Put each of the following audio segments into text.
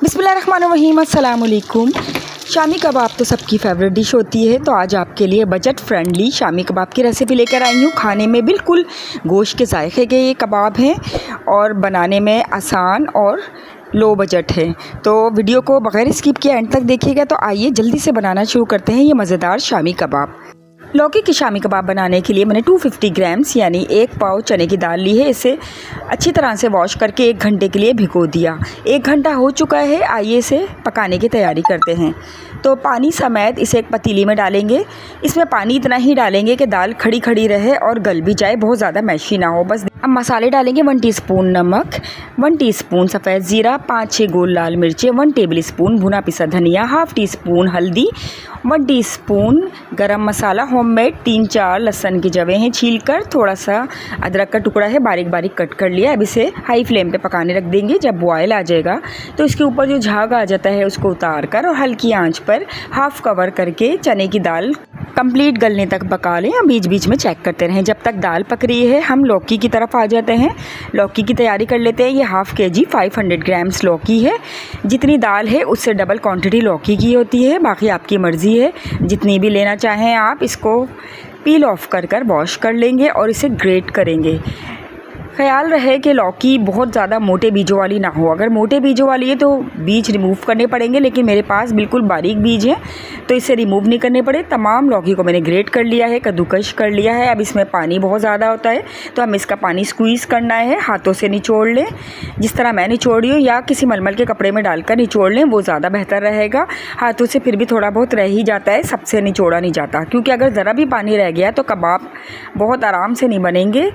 बिस्मिल्लाहिर्रहमानिर्रहीम, अस्सलाम वालेकुम। शामी कबाब तो सबकी फ़ेवरेट डिश होती है, तो आज आपके लिए बजट फ्रेंडली शामी कबाब की रेसिपी लेकर आई हूँ। खाने में बिल्कुल गोश्त के जायके के ये कबाब हैं और बनाने में आसान और लो बजट है। तो वीडियो को बग़ैर स्किप किए एंड तक देखिएगा। तो आइए जल्दी से बनाना शुरू करते हैं ये मज़ेदार शामी कबाब। लौकी के शामी कबाब बनाने के लिए मैंने 250 ग्राम्स यानी 1 पाव चने की दाल ली है। इसे अच्छी तरह से वॉश करके 1 घंटे के लिए भिगो दिया। 1 घंटा हो चुका है, आइए इसे पकाने की तैयारी करते हैं। तो पानी समेत इसे एक पतीली में डालेंगे। इसमें पानी इतना ही डालेंगे कि दाल खड़ी खड़ी रहे और गल भी जाए, बहुत ज़्यादा मैशी ना हो बस। अब मसाले डालेंगे 1 टीस्पून नमक, 1 टीस्पून सफ़ेद ज़ीरा, 5-6 गोल लाल मिर्चें, 1 टेबल स्पून भुना पिसा धनिया, हाफ़ टी स्पून हल्दी, 1 टीस्पून गरम मसाला होममेड, 3-4 लहसुन की जवें हैं छीलकर, थोड़ा सा अदरक का टुकड़ा है बारीक बारीक कट कर लिया। अब इसे हाई फ्लेम पे पकाने रख देंगे। जब बॉयल आ जाएगा तो इसके ऊपर जो झाग आ जाता है उसको उतार कर और हल्की आंच पर हाफ़ कवर करके चने की दाल कंप्लीट गलने तक पका लें। बीच बीच में चेक करते रहें। जब तक दाल पक रही है हम लौकी की तरफ आ जाते हैं। लौकी की तैयारी कर लेते हैं। ये हाफ़ केजी 500 ग्राम्स लौकी है। जितनी दाल है उससे डबल क्वांटिटी लौकी की होती है। बाकी आपकी मर्ज़ी है, जितनी भी लेना चाहें आप। इसको पील ऑफ कर वॉश कर लेंगे और इसे ग्रेट करेंगे। ख़्याल रहे कि लौकी बहुत ज़्यादा मोटे बीजों वाली ना हो। अगर मोटे बीजों वाली है तो बीज रिमूव करने पड़ेंगे, लेकिन मेरे पास बिल्कुल बारीक बीज हैं तो इसे रिमूव नहीं करने पड़े। तमाम लौकी को मैंने ग्रेट कर लिया है, कद्दूकश कर लिया है। अब इसमें पानी बहुत ज़्यादा होता है तो हम इसका पानी स्क्वीज़ करना है। हाथों से निचोड़ लें, जिस तरह मैं निचोड़ रही हूँ, या किसी मलमल के कपड़े में डालकर निचोड़ लें, वो ज़्यादा बेहतर रहेगा। हाथों से फिर भी थोड़ा बहुत रह ही जाता है, सबसे निचोड़ा नहीं जाता, क्योंकि अगर ज़रा भी पानी रह गया तो कबाब बहुत आराम से नहीं बनेंगे,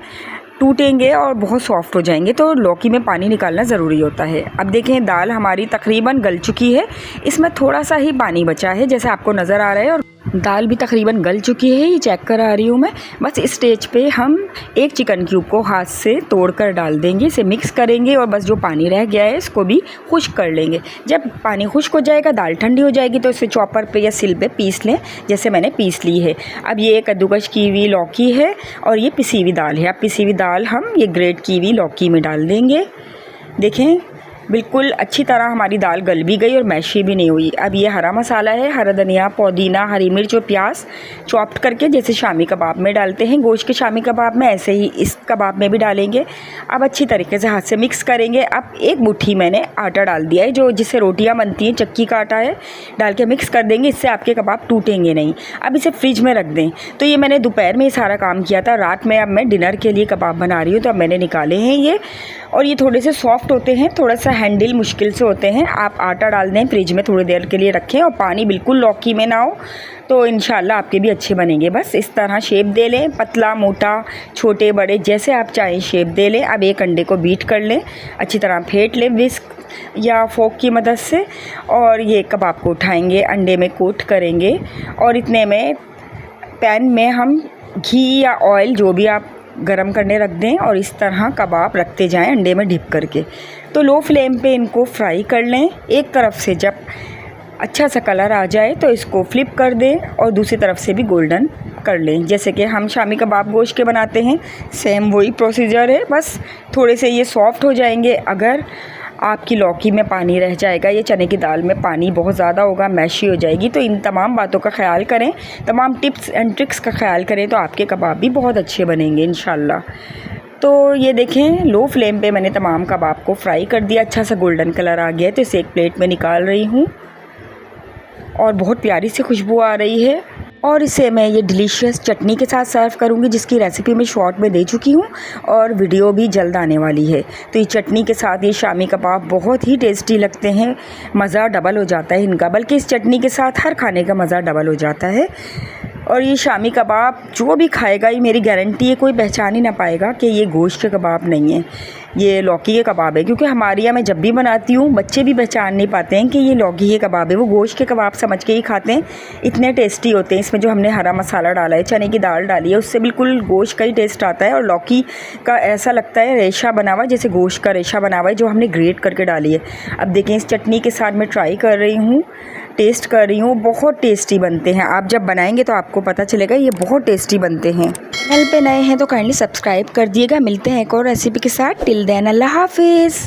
टूटेंगे और बहुत सॉफ्ट हो जाएंगे। तो लौकी में पानी निकालना ज़रूरी होता है। अब देखें दाल हमारी तकरीबन गल चुकी है। इसमें थोड़ा सा ही पानी बचा है जैसे आपको नज़र आ रहा है, और दाल भी तकरीबन गल चुकी है, ये चेक करा रही हूँ मैं। बस इस स्टेज पे हम एक चिकन क्यूब को हाथ से तोड़कर डाल देंगे। इसे मिक्स करेंगे और बस जो पानी रह गया है इसको भी खुश्क कर लेंगे। जब पानी खुश्क हो जाएगा, दाल ठंडी हो जाएगी, तो इसे चॉपर पे या सिल पे पीस लें, जैसे मैंने पीस ली है। अब ये कद्दूकश की हुई लौकी है और ये पिसी हुई दाल है। अब पिसी हुई दाल हम ये ग्रेट की हुई लौकी में डाल देंगे। देखें बिल्कुल अच्छी तरह हमारी दाल गल भी गई और मैशी भी नहीं हुई। अब ये हरा मसाला है, हरा धनिया, पुदीना, हरी मिर्च और प्याज चॉप्ड करके जैसे शामी कबाब में डालते हैं, गोश्त के शामी कबाब में, ऐसे ही इस कबाब में भी डालेंगे। अब अच्छी तरीके से हाथ से मिक्स करेंगे। अब एक मुट्ठी मैंने आटा डाल दिया है, जो जिससे रोटियाँ बनती हैं, चक्की का आटा है, डाल के मिक्स कर देंगे। इससे आपके कबाब टूटेंगे नहीं। अब इसे फ्रिज में रख दें। तो ये मैंने दोपहर में ये सारा काम किया था, रात में अब मैं डिनर के लिए कबाब बना रही हूँ, तो अब मैंने निकाले हैं ये, और ये थोड़े से सॉफ्ट होते हैं, थोड़ा सा हैंडल मुश्किल से होते हैं। आप आटा डाल दें, फ्रिज में थोड़ी देर के लिए रखें और पानी बिल्कुल लौकी में ना हो, तो इंशाल्लाह आपके भी अच्छे बनेंगे। बस इस तरह शेप दे लें, पतला मोटा छोटे बड़े जैसे आप चाहें शेप दे लें। अब एक अंडे को बीट कर लें, अच्छी तरह फेंट लें विस्क या फोक की मदद से, और ये कबाब को उठाएंगे, अंडे में कोट करेंगे, और इतने में पैन में हम घी या ऑयल जो भी आप गरम करने रख दें और इस तरह कबाब रखते जाएं अंडे में डिप करके। तो लो फ्लेम पे इनको फ्राई कर लें। एक तरफ से जब अच्छा सा कलर आ जाए तो इसको फ्लिप कर दें और दूसरी तरफ से भी गोल्डन कर लें, जैसे कि हम शामी कबाब गोश्त के बनाते हैं, सेम वही प्रोसीजर है। बस थोड़े से ये सॉफ्ट हो जाएंगे। अगर आपकी लौकी में पानी रह जाएगा, ये चने की दाल में पानी बहुत ज़्यादा होगा, मैशी हो जाएगी, तो इन तमाम बातों का ख्याल करें, तमाम टिप्स एंड ट्रिक्स का ख्याल करें, तो आपके कबाब भी बहुत अच्छे बनेंगे इंशाल्लाह। तो ये देखें लो फ्लेम पे मैंने तमाम कबाब को फ्राई कर दिया, अच्छा सा गोल्डन कलर आ गया है। तो इसे एक प्लेट में निकाल रही हूँ और बहुत प्यारी सी खुशबू आ रही है, और इसे मैं ये डिलीशियस चटनी के साथ सर्व करूँगी, जिसकी रेसिपी मैं शॉर्ट में दे चुकी हूँ और वीडियो भी जल्द आने वाली है। तो ये चटनी के साथ ये शामी कबाब बहुत ही टेस्टी लगते हैं, मज़ा डबल हो जाता है इनका, बल्कि इस चटनी के साथ हर खाने का मज़ा डबल हो जाता है। और ये शामी कबाब जो भी खाएगा, ये मेरी गारंटी है, कोई पहचान ही ना पाएगा कि ये गोश्त के कबाब नहीं है, ये लौकी के कबाब है। क्योंकि हमारे यहाँ मैं जब भी बनाती हूँ बच्चे भी पहचान नहीं पाते हैं कि ये लौकी के कबाब है, वो गोश्त के कबाब समझ के ही खाते हैं, इतने टेस्टी होते हैं। इसमें जो हमने हरा मसाला डाला है, चने की दाल डाली है, उससे बिल्कुल गोश्त का ही टेस्ट आता है, और लौकी का ऐसा लगता है रेशा बना हुआ, जैसे गोश्त का रेशा बना हुआ है, जो हमने ग्रेट करके डाली है। अब देखें इस चटनी के साथ मैं ट्राई कर रही हूँ, टेस्ट कर रही हूँ, बहुत टेस्टी बनते हैं। आप जब बनाएंगे तो आपको पता चलेगा, ये बहुत टेस्टी बनते हैं। चैनल पे नए हैं तो काइंडली सब्सक्राइब कर दिएगा। मिलते हैं एक और रेसिपी के साथ। टिल देन अल्लाह हाफिज़।